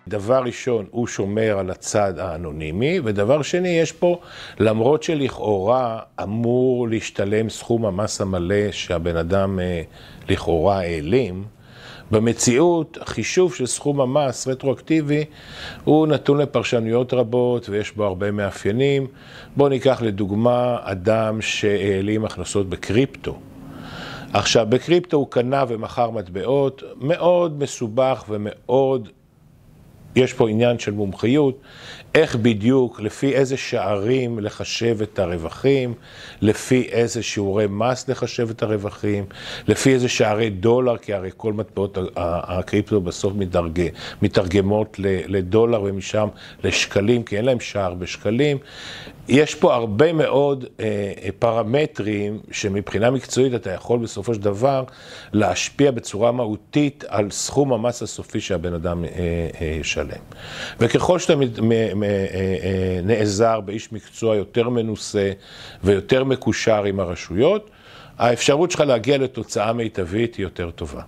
דבר ראשון, הוא שומר על הצד האנונימי, ודבר שני, יש פה, למרות שלכאורה אמור להשתלם סכום המס המלא שהבן אדם לכאורה העלים, במציאות, החישוב של סכום המס רטרואקטיבי הוא נתון לפרשנויות רבות ויש בו הרבה מאפיינים. בואו ניקח לדוגמה אדם שהעלים הכנסות בקריפטו. עכשיו, בקריפטו הוא קנה ומכר מטבעות, מאוד מסובך ומאוד, יש פה עניין של מומחיות, איך בדיוק, לפי איזה שערים לחשב את הרווחים, לפי איזה שיעורי מס לחשב את הרווחים, לפי איזה שערי דולר, כי הרי כל מטבעות הקריפטו בסוף מתרגמות לדולר ומשם לשקלים, כי אין להם שער בשקלים. יש פה הרבה מאוד פרמטרים שמבחינה מקצועית אתה יכול בסופו של דבר להשפיע בצורה מהותית על סכום המס הסופי שהבן אדם ישלם. וככל שאתה נעזר באיש מקצוע יותר מנוסה ויותר מקושר עם הרשויות, האפשרות שלך להגיע לתוצאה מיטבית היא יותר טובה.